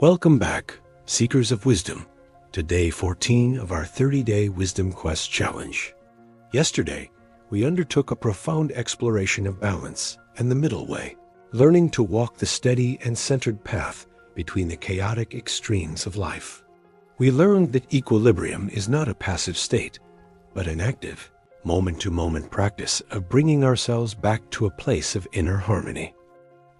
Welcome back, seekers of wisdom, to day 14 of our 30-day Wisdom Quest Challenge. Yesterday, we undertook a profound exploration of balance and the middle way, learning to walk the steady and centered path between the chaotic extremes of life. We learned that equilibrium is not a passive state, but an active, moment-to-moment practice of bringing ourselves back to a place of inner harmony.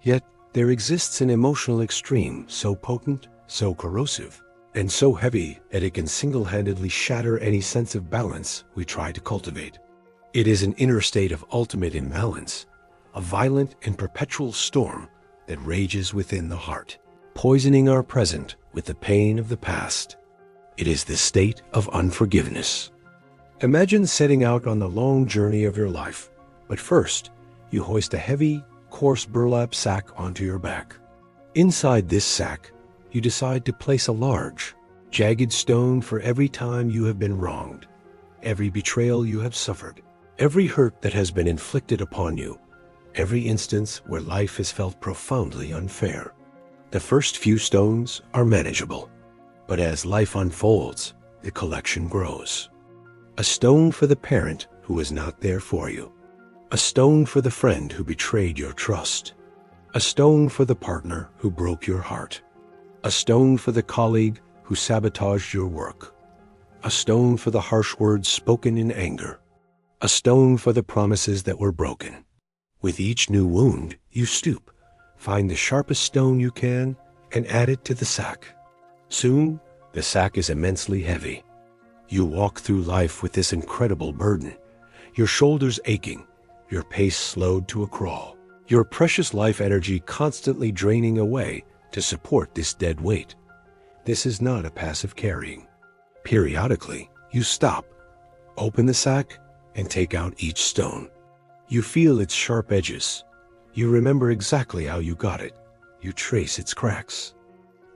Yet, there exists an emotional extreme so potent, so corrosive, and so heavy that it can single-handedly shatter any sense of balance we try to cultivate. It is an inner state of ultimate imbalance, a violent and perpetual storm that rages within the heart, poisoning our present with the pain of the past. It is the state of unforgiveness. Imagine setting out on the long journey of your life, but first, you hoist a heavy, coarse burlap sack onto your back. Inside this sack, you decide to place a large, jagged stone for every time you have been wronged, every betrayal you have suffered, every hurt that has been inflicted upon you, every instance where life has felt profoundly unfair. The first few stones are manageable, but as life unfolds, the collection grows. A stone for the parent who was not there for you. A stone for the friend who betrayed your trust. A stone for the partner who broke your heart. A stone for the colleague who sabotaged your work. A stone for the harsh words spoken in anger. A stone for the promises that were broken. With each new wound, you stoop, find the sharpest stone you can, and add it to the sack. Soon, the sack is immensely heavy. You walk through life with this incredible burden, your shoulders aching, your pace slowed to a crawl, your precious life energy constantly draining away to support this dead weight. This is not a passive carrying. Periodically, you stop, open the sack, and take out each stone. You feel its sharp edges. You remember exactly how you got it. You trace its cracks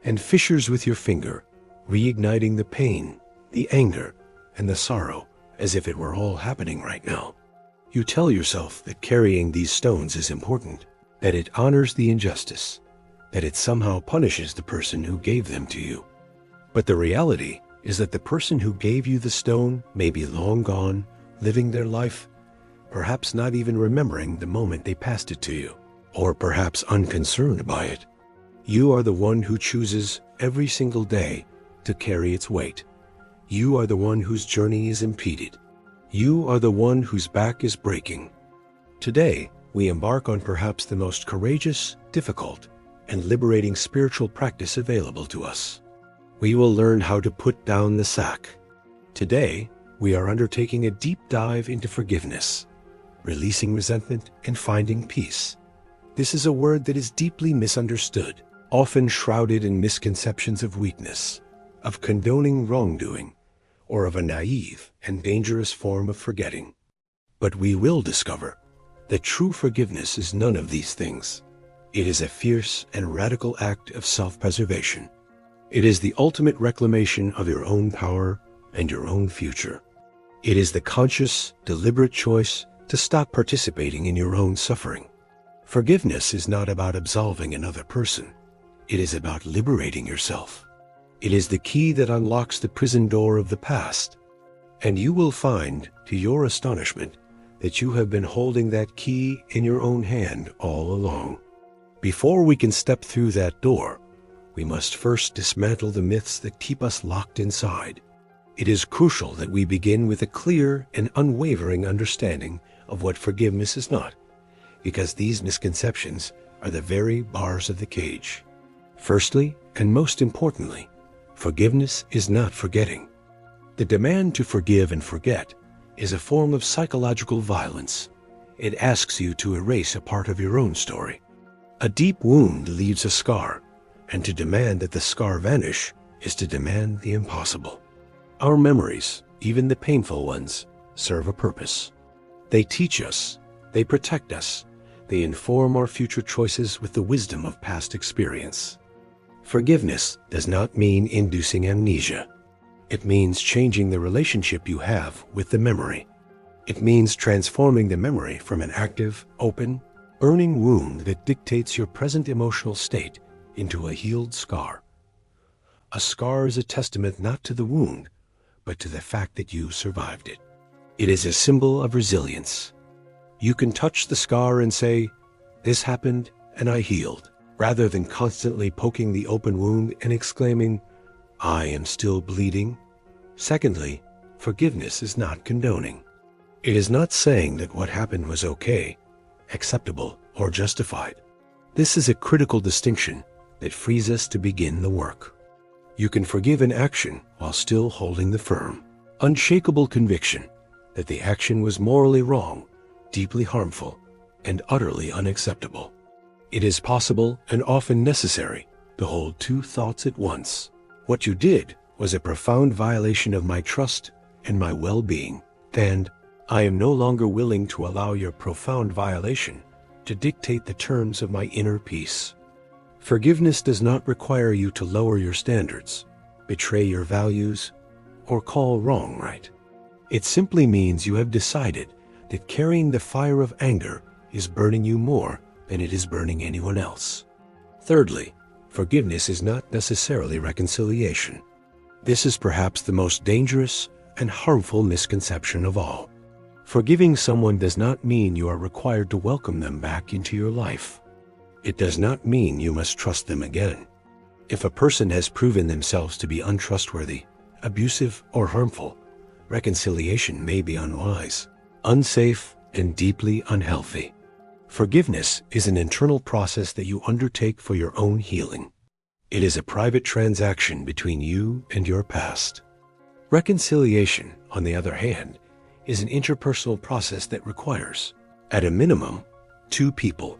and fissures with your finger, reigniting the pain, the anger, and the sorrow as if it were all happening right now. You tell yourself that carrying these stones is important, that it honors the injustice, that it somehow punishes the person who gave them to you. But the reality is that the person who gave you the stone may be long gone, living their life, perhaps not even remembering the moment they passed it to you, or perhaps unconcerned by it. You are the one who chooses every single day to carry its weight. You are the one whose journey is impeded. You are the one whose back is breaking. Today, we embark on perhaps the most courageous, difficult, and liberating spiritual practice available to us. We will learn how to put down the sack. Today, we are undertaking a deep dive into forgiveness, releasing resentment and finding peace. This is a word that is deeply misunderstood, often shrouded in misconceptions of weakness, of condoning wrongdoing, or of a naive and dangerous form of forgetting. But we will discover that true forgiveness is none of these things. It is a fierce and radical act of self-preservation. It is the ultimate reclamation of your own power and your own future. It is the conscious, deliberate choice to stop participating in your own suffering. Forgiveness is not about absolving another person. It is about liberating yourself. It is the key that unlocks the prison door of the past. And you will find, to your astonishment, that you have been holding that key in your own hand all along. Before we can step through that door, we must first dismantle the myths that keep us locked inside. It is crucial that we begin with a clear and unwavering understanding of what forgiveness is not, because these misconceptions are the very bars of the cage. Firstly, and most importantly, forgiveness is not forgetting. The demand to forgive and forget is a form of psychological violence. It asks you to erase a part of your own story. A deep wound leaves a scar, and to demand that the scar vanish is to demand the impossible. Our memories, even the painful ones, serve a purpose. They teach us, they protect us, they inform our future choices with the wisdom of past experience. Forgiveness does not mean inducing amnesia. It means changing the relationship you have with the memory. It means transforming the memory from an active, open, earning wound that dictates your present emotional state into a healed scar, A scar is a testament not to the wound, but to the fact that you survived it. It is a symbol of resilience. You can touch the scar and say, "This happened and I healed," rather than constantly poking the open wound and exclaiming, "I am still bleeding." Secondly, forgiveness is not condoning. It is not saying that what happened was okay, acceptable, or justified. This is a critical distinction that frees us to begin the work. You can forgive an action while still holding the firm, unshakable conviction that the action was morally wrong, deeply harmful, and utterly unacceptable. It is possible and often necessary to hold two thoughts at once. What you did was a profound violation of my trust and my well-being, and I am no longer willing to allow your profound violation to dictate the terms of my inner peace. Forgiveness does not require you to lower your standards, betray your values, or call wrong right. It simply means you have decided that carrying the fire of anger is burning you more than it is burning anyone else. Thirdly, forgiveness is not necessarily reconciliation. This is perhaps the most dangerous and harmful misconception of all. Forgiving someone does not mean you are required to welcome them back into your life. It does not mean you must trust them again. If a person has proven themselves to be untrustworthy, abusive, or harmful, reconciliation may be unwise, unsafe, and deeply unhealthy. Forgiveness is an internal process that you undertake for your own healing. It is a private transaction between you and your past. Reconciliation, on the other hand, is an interpersonal process that requires, at a minimum, two people.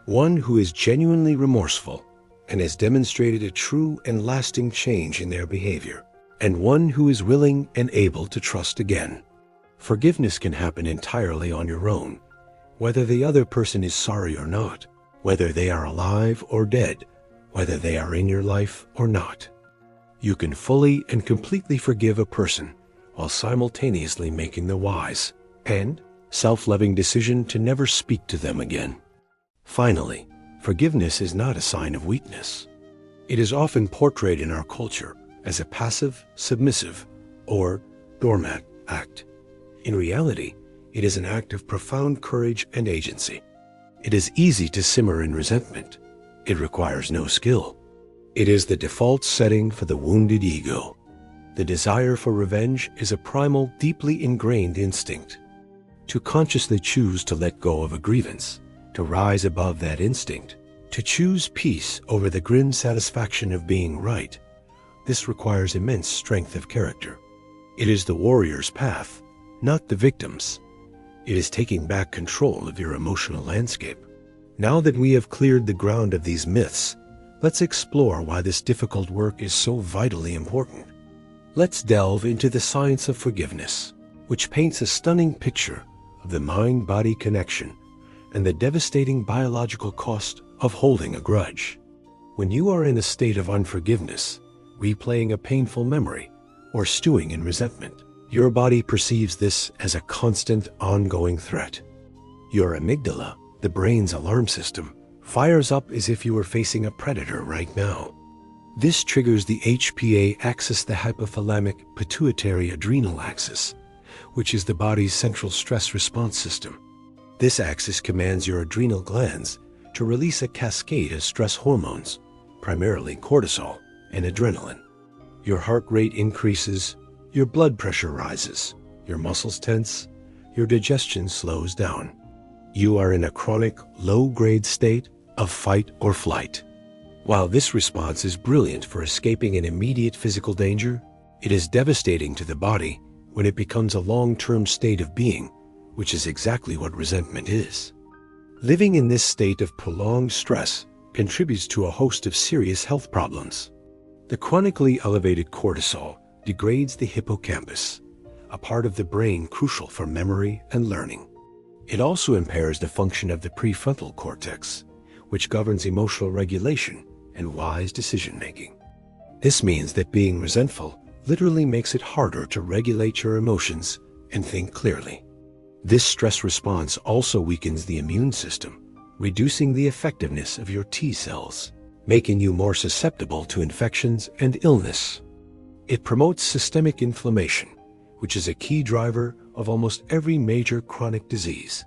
One who is genuinely remorseful and has demonstrated a true and lasting change in their behavior, and one who is willing and able to trust again. Forgiveness can happen entirely on your own, whether the other person is sorry or not, whether they are alive or dead, whether they are in your life or not. You can fully and completely forgive a person while simultaneously making the wise and self-loving decision to never speak to them again. Finally, forgiveness is not a sign of weakness. It is often portrayed in our culture as a passive, submissive, or doormat act. In reality, it is an act of profound courage and agency. It is easy to simmer in resentment. It requires no skill. It is the default setting for the wounded ego. The desire for revenge is a primal, deeply ingrained instinct. To consciously choose to let go of a grievance, to rise above that instinct, to choose peace over the grim satisfaction of being right, this requires immense strength of character. It is the warrior's path, not the victim's. It is taking back control of your emotional landscape. Now that we have cleared the ground of these myths, let's explore why this difficult work is so vitally important. Let's delve into the science of forgiveness, which paints a stunning picture of the mind-body connection and the devastating biological cost of holding a grudge. When you are in a state of unforgiveness, replaying a painful memory, or stewing in resentment, your body perceives this as a constant, ongoing threat. Your amygdala, the brain's alarm system, fires up as if you were facing a predator right now. This triggers the HPA axis, the hypothalamic pituitary adrenal axis, which is the body's central stress response system. This axis commands your adrenal glands to release a cascade of stress hormones, primarily cortisol and adrenaline. Your heart rate increases, your blood pressure rises, your muscles tense, your digestion slows down. You are in a chronic, low-grade state of fight or flight. While this response is brilliant for escaping an immediate physical danger, it is devastating to the body when it becomes a long-term state of being, which is exactly what resentment is. Living in this state of prolonged stress contributes to a host of serious health problems. The chronically elevated cortisol degrades the hippocampus, a part of the brain crucial for memory and learning. It also impairs the function of the prefrontal cortex, which governs emotional regulation and wise decision-making. This means that being resentful literally makes it harder to regulate your emotions and think clearly. This stress response also weakens the immune system, reducing the effectiveness of your T cells, making you more susceptible to infections and illness. It promotes systemic inflammation, which is a key driver of almost every major chronic disease,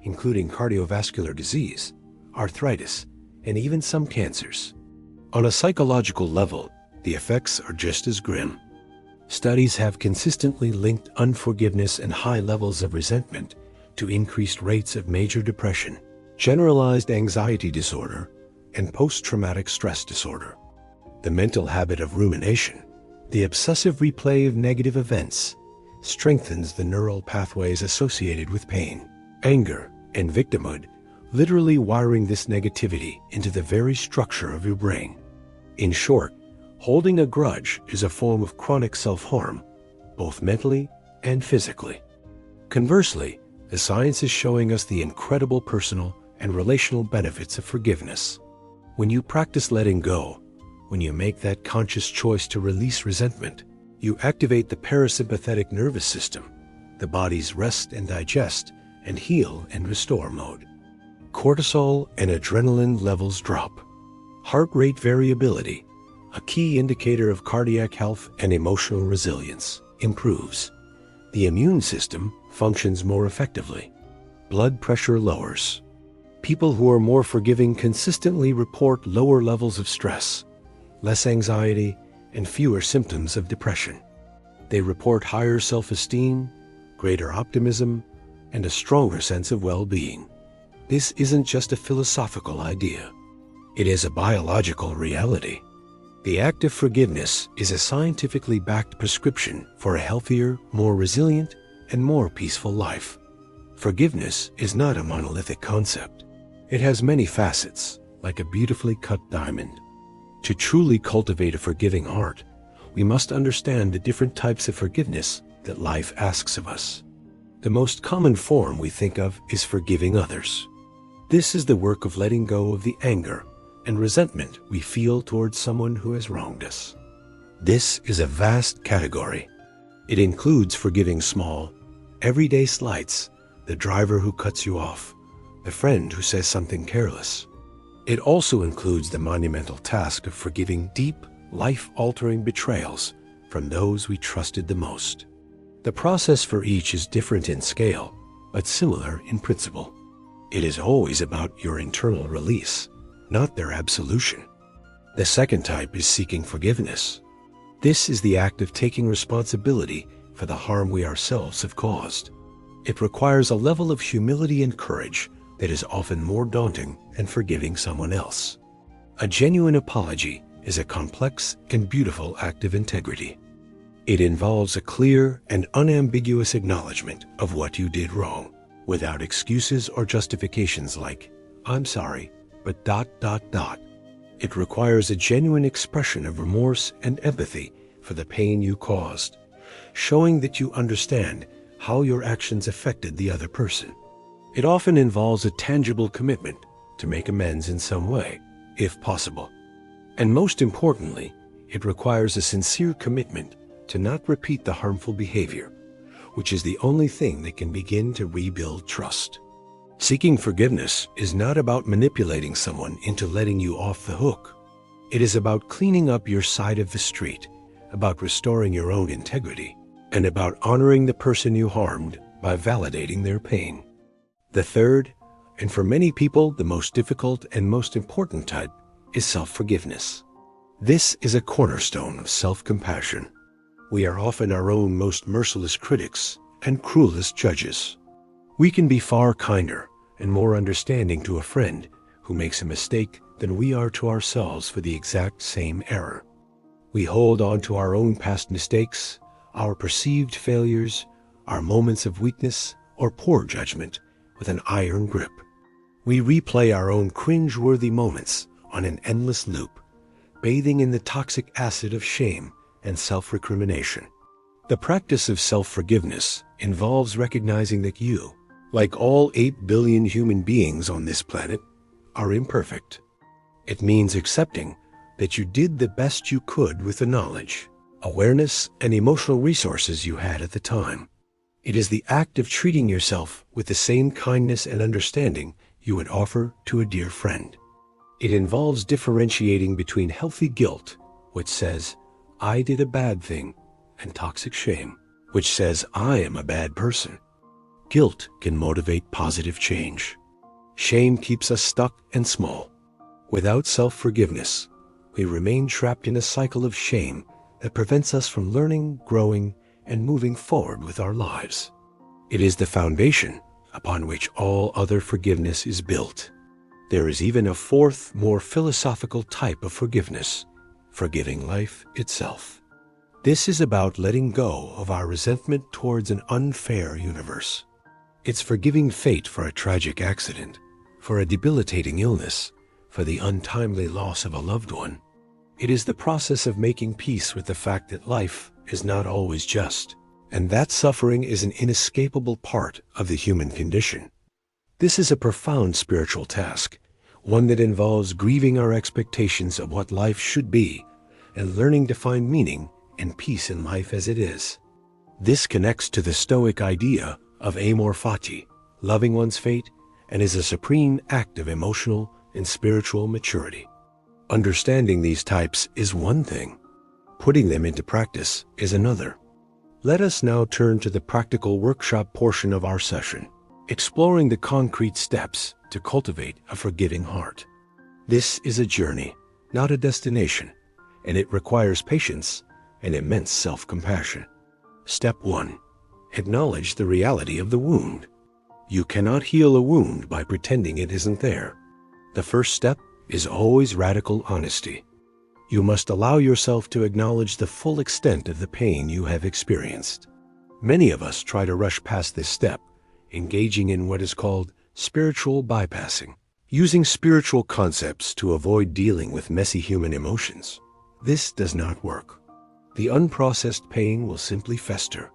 including cardiovascular disease, arthritis, and even some cancers. On a psychological level, the effects are just as grim. Studies have consistently linked unforgiveness and high levels of resentment to increased rates of major depression, generalized anxiety disorder, and post-traumatic stress disorder. The mental habit of rumination, the obsessive replay of negative events, strengthens the neural pathways associated with pain, anger, and victimhood, literally wiring this negativity into the very structure of your brain. In short, holding a grudge is a form of chronic self-harm, both mentally and physically. Conversely, the science is showing us the incredible personal and relational benefits of forgiveness. When you practice letting go, when you make that conscious choice to release resentment, you activate the parasympathetic nervous system, the body's rest and digest, and heal and restore mode. Cortisol and adrenaline levels drop. Heart rate variability, a key indicator of cardiac health and emotional resilience, improves. The immune system functions more effectively. Blood pressure lowers. People who are more forgiving consistently report lower levels of stress, less anxiety, and fewer symptoms of depression. They report higher self-esteem, greater optimism, and a stronger sense of well-being. This isn't just a philosophical idea. It is a biological reality. The act of forgiveness is a scientifically backed prescription for a healthier, more resilient, and more peaceful life. Forgiveness is not a monolithic concept. It has many facets, like a beautifully cut diamond. To truly cultivate a forgiving heart, we must understand the different types of forgiveness that life asks of us. The most common form we think of is forgiving others. This is the work of letting go of the anger and resentment we feel towards someone who has wronged us. This is a vast category. It includes forgiving small, everyday slights, the driver who cuts you off, the friend who says something careless. It also includes the monumental task of forgiving deep, life-altering betrayals from those we trusted the most. The process for each is different in scale, but similar in principle. It is always about your internal release, not their absolution. The second type is seeking forgiveness. This is the act of taking responsibility for the harm we ourselves have caused. It requires a level of humility and courage that is often more daunting than forgiving someone else. A genuine apology is a complex and beautiful act of integrity. It involves a clear and unambiguous acknowledgement of what you did wrong, without excuses or justifications like, "I'm sorry, but ... It requires a genuine expression of remorse and empathy for the pain you caused, showing that you understand how your actions affected the other person. It often involves a tangible commitment to make amends in some way, if possible. And most importantly, it requires a sincere commitment to not repeat the harmful behavior, which is the only thing that can begin to rebuild trust. Seeking forgiveness is not about manipulating someone into letting you off the hook. It is about cleaning up your side of the street, about restoring your own integrity, and about honoring the person you harmed by validating their pain. The third, and for many people the most difficult and most important type, is self-forgiveness. This is a cornerstone of self-compassion. We are often our own most merciless critics and cruelest judges. We can be far kinder and more understanding to a friend who makes a mistake than we are to ourselves for the exact same error. We hold on to our own past mistakes, our perceived failures, our moments of weakness or poor judgment with an iron grip. We replay our own cringe-worthy moments on an endless loop, bathing in the toxic acid of shame and self-recrimination. The practice of self-forgiveness involves recognizing that you, like all 8 billion human beings on this planet, are imperfect. It means accepting that you did the best you could with the knowledge, awareness, and emotional resources you had at the time. It is the act of treating yourself with the same kindness and understanding you would offer to a dear friend. It involves differentiating between healthy guilt, which says, I did a bad thing, and toxic shame, which says, I am a bad person. Guilt can motivate positive change. Shame keeps us stuck and small. Without self-forgiveness, we remain trapped in a cycle of shame that prevents us from learning, growing, and moving forward with our lives. It is the foundation upon which all other forgiveness is built. There is even a fourth, more philosophical type of forgiveness, forgiving life itself. This is about letting go of our resentment towards an unfair universe. It's forgiving fate for a tragic accident, for a debilitating illness, for the untimely loss of a loved one. It is the process of making peace with the fact that life is not always just, and that suffering is an inescapable part of the human condition. This is a profound spiritual task, one that involves grieving our expectations of what life should be and learning to find meaning and peace in life as it is. This connects to the Stoic idea of amor fati, loving one's fate, and is a supreme act of emotional and spiritual maturity. Understanding these types is one thing. Putting them into practice is another. Let us now turn to the practical workshop portion of our session, exploring the concrete steps to cultivate a forgiving heart. This is a journey, not a destination, and it requires patience and immense self-compassion. Step 1. Acknowledge the reality of the wound. You cannot heal a wound by pretending it isn't there. The first step is always radical honesty. You must allow yourself to acknowledge the full extent of the pain you have experienced. Many of us try to rush past this step, engaging in what is called spiritual bypassing, using spiritual concepts to avoid dealing with messy human emotions. This does not work. The unprocessed pain will simply fester.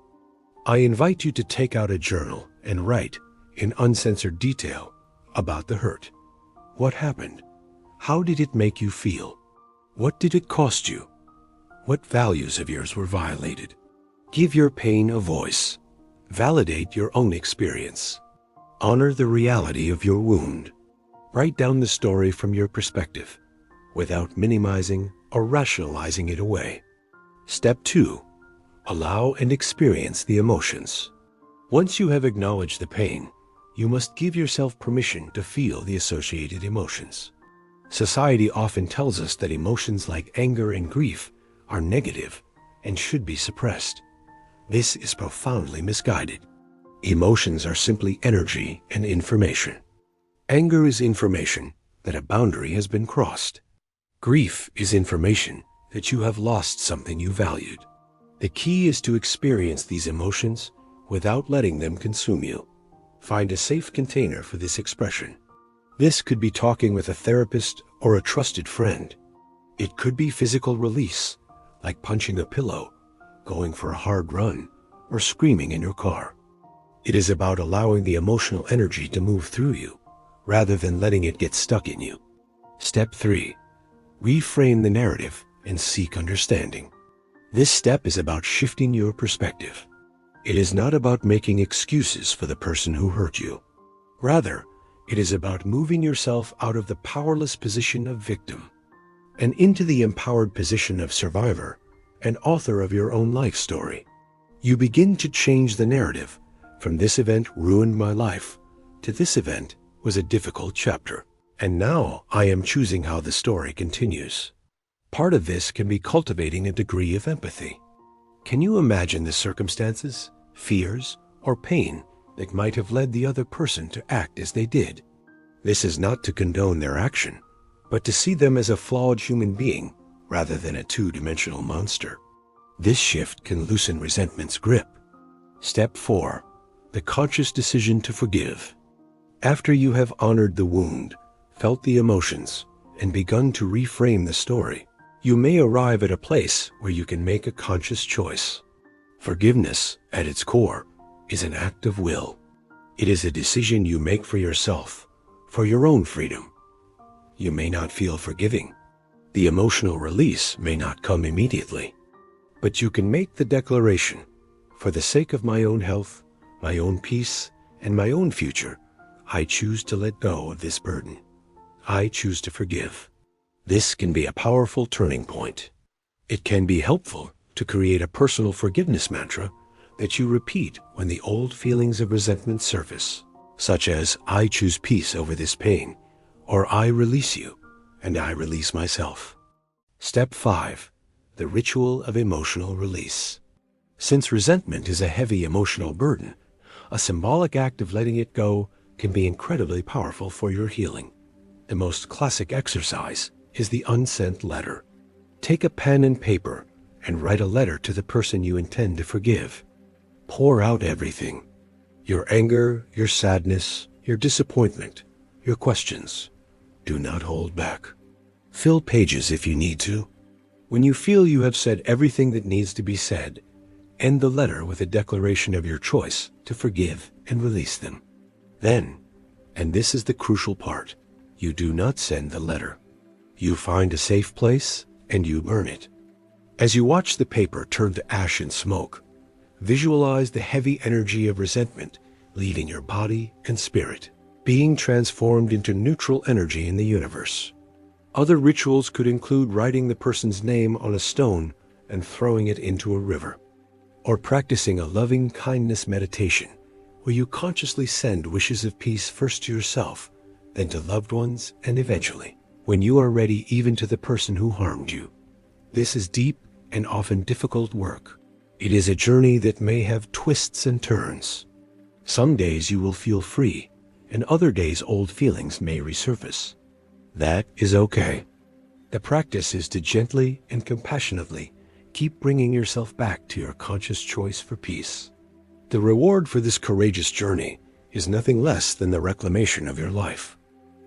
I invite you to take out a journal and write, in uncensored detail, about the hurt. What happened? How did it make you feel? What did it cost you? What values of yours were violated? Give your pain a voice. Validate your own experience. Honor the reality of your wound. Write down the story from your perspective, without minimizing or rationalizing it away. Step 2. Allow and experience the emotions. Once you have acknowledged the pain, you must give yourself permission to feel the associated emotions. Society often tells us that emotions like anger and grief are negative and should be suppressed. This is profoundly misguided. Emotions are simply energy and information. Anger is information that a boundary has been crossed. Grief is information that you have lost something you valued. The key is to experience these emotions without letting them consume you. Find a safe container for this expression. This could be talking with a therapist or a trusted friend. It could be physical release, like punching a pillow, going for a hard run, or screaming in your car. It is about allowing the emotional energy to move through you, rather than letting it get stuck in you. Step 3. Reframe the narrative and seek understanding. This step is about shifting your perspective. It is not about making excuses for the person who hurt you. Rather, it is about moving yourself out of the powerless position of victim and into the empowered position of survivor and author of your own life story. You begin to change the narrative from "this event ruined my life" to "this event was a difficult chapter, and now I am choosing how the story continues." Part of this can be cultivating a degree of empathy. Can you imagine the circumstances, fears, or pain that might have led the other person to act as they did? This is not to condone their action, but to see them as a flawed human being rather than a two-dimensional monster. This shift can loosen resentment's grip. Step 4. The conscious decision to forgive. After you have honored the wound, felt the emotions, and begun to reframe the story, you may arrive at a place where you can make a conscious choice. Forgiveness, at its core, is an act of will. It is a decision you make for yourself, for your own freedom. You may not feel forgiving. The emotional release may not come immediately. But you can make the declaration, "For the sake of my own health, my own peace, and my own future, I choose to let go of this burden. I choose to forgive. This can be a powerful turning point. It can be helpful to create a personal forgiveness mantra that you repeat when the old feelings of resentment surface, such as I choose peace over this pain, or I release you, and I release myself. Step 5. The ritual of emotional release. Since resentment is a heavy emotional burden, a symbolic act of letting it go can be incredibly powerful for your healing. The most classic exercise is the unsent letter. Take a pen and paper and write a letter to the person you intend to forgive. Pour out everything. Your anger, your sadness, your disappointment, your questions. Do not hold back. Fill pages if you need to. When you feel you have said everything that needs to be said, end the letter with a declaration of your choice to forgive and release them. Then, and this is the crucial part, you do not send the letter. You find a safe place and you burn it. As you watch the paper turn to ash and smoke, visualize the heavy energy of resentment leaving your body and spirit, being transformed into neutral energy in the universe. Other rituals could include writing the person's name on a stone and throwing it into a river, or practicing a loving kindness meditation where you consciously send wishes of peace first to yourself, then to loved ones, and eventually, when you are ready, even to the person who harmed you. This is deep and often difficult work. It is a journey that may have twists and turns. Some days you will feel free, and other days old feelings may resurface. That is okay. The practice is to gently and compassionately keep bringing yourself back to your conscious choice for peace. The reward for this courageous journey is nothing less than the reclamation of your life.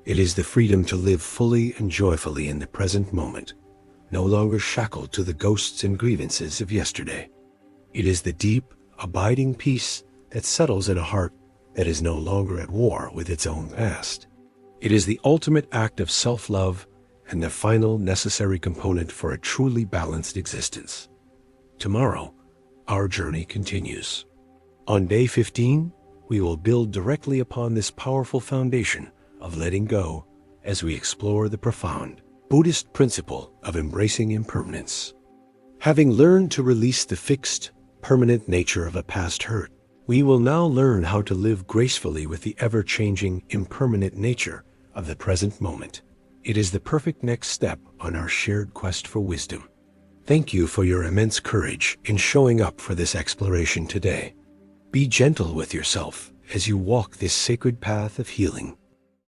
It is the freedom to live fully and joyfully in the present moment, no longer shackled to the ghosts and grievances of yesterday. It is the deep, abiding peace that settles in a heart that is no longer at war with its own past. It is the ultimate act of self-love and the final necessary component for a truly balanced existence. Tomorrow, our journey continues. On day 15, we will build directly upon this powerful foundation of letting go as we explore the profound Buddhist principle of embracing impermanence. Having learned to release the fixed, permanent nature of a past hurt, we will now learn how to live gracefully with the ever-changing, impermanent nature of the present moment. It is the perfect next step on our shared quest for wisdom. Thank you for your immense courage in showing up for this exploration today. Be gentle with yourself as you walk this sacred path of healing.